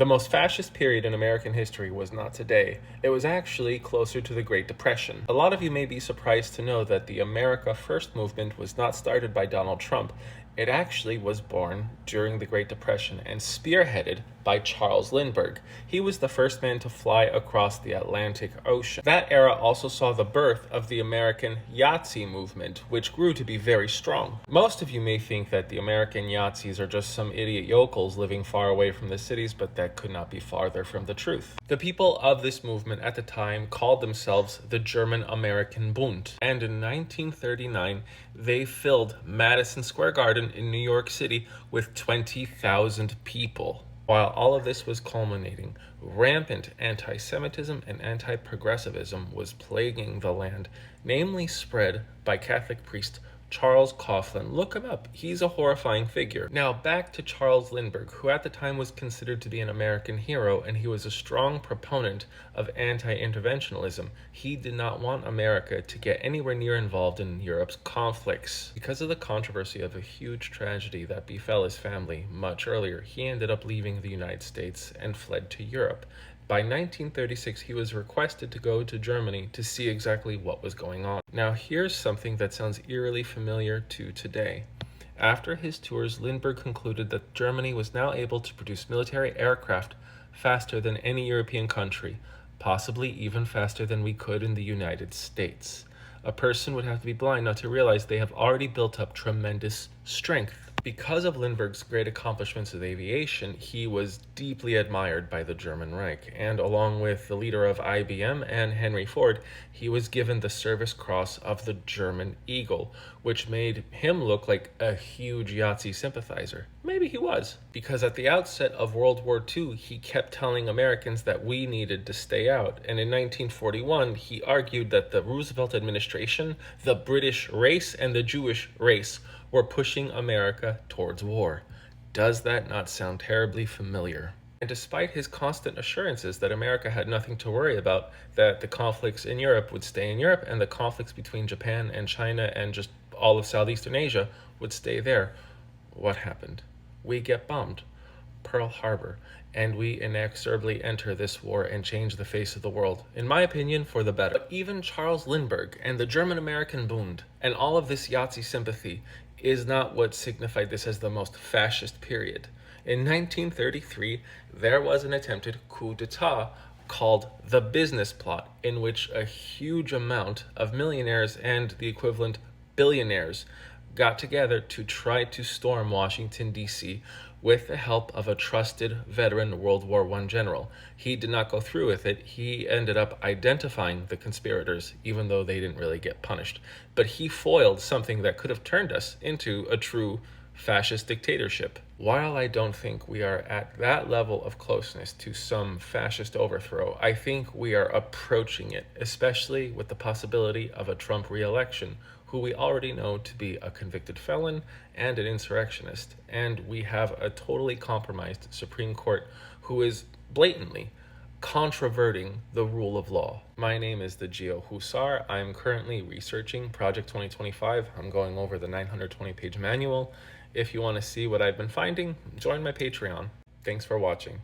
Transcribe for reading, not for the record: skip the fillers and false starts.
The most fascist period in American history was not today. It was actually closer to the Great Depression. A lot of you may be surprised to know that the America First movement was not started by Donald Trump. It actually was born during the Great Depression and spearheaded by Charles Lindbergh. He was the first man to fly across the Atlantic Ocean. That era also saw the birth of the American Yahtzee movement, which grew to be very strong. Most of you may think that the American Yahtzees are just some idiot yokels living far away from the cities, but that could not be farther from the truth. The people of this movement at the time called themselves the German-American Buund, and in 1939 they filled Madison Square Garden in New York City with 20,000 people. While all of this was culminating, rampant anti-Semitism and anti-progressivism was plaguing the land, namely spread by Catholic priest Charles Coughlin. Look him up. He's a horrifying figure. Now back to Charles Lindbergh, who at the time was considered to be an American hero, and he was a strong proponent of anti-interventionism. He did not want America to get anywhere near involved in Europe's conflicts. Because of the controversy of a huge tragedy that befell his family much earlier, he ended up leaving the United States and fled to Europe. By 1936, he was requested to go to Germany to see exactly what was going on. Now, here's something that sounds eerily familiar to today. After his tours, Lindbergh concluded that Germany was now able to produce military aircraft faster than any European country, possibly even faster than we could in the United States. A person would have to be blind not to realize they have already built up tremendous strength. Because of Lindbergh's great accomplishments with aviation, he was deeply admired by the German Reich, and along with the leader of IBM and Henry Ford, he was given the Service Cross of the German Eagle, which made him look like a huge Yahtzee sympathizer. Maybe he was, because at the outset of World War II, he kept telling Americans that we needed to stay out, and in 1941, he argued that the Roosevelt administration, the British race, and the Jewish race were pushing America towards war. Does that not sound terribly familiar? And despite his constant assurances that America had nothing to worry about, that the conflicts in Europe would stay in Europe and the conflicts between Japan and China and just all of Southeastern Asia would stay there, what happened? We get bombed. Pearl Harbor, and we inexorably enter this war and change the face of the world, in my opinion, for the better. But even Charles Lindbergh and the German-American Bund and all of this Yahtzee sympathy is not what signified this as the most fascist period. In 1933, there was an attempted coup d'etat called the Business Plot, in which a huge amount of millionaires and the equivalent billionaires got together to try to storm Washington, D.C., with the help of a trusted veteran World War I general. He did not go through with it. He ended up identifying the conspirators, even though they didn't really get punished. But he foiled something that could have turned us into a true fascist dictatorship. While I don't think we are at that level of closeness to some fascist overthrow, I think we are approaching it, especially with the possibility of a Trump re-election, who we already know to be a convicted felon and an insurrectionist. And we have a totally compromised Supreme Court who is blatantly controverting the rule of law. My name is the Geo Hussar. I'm currently researching Project 2025. I'm going over the 920-page manual. If you want to see what I've been finding, join my Patreon. Thanks for watching.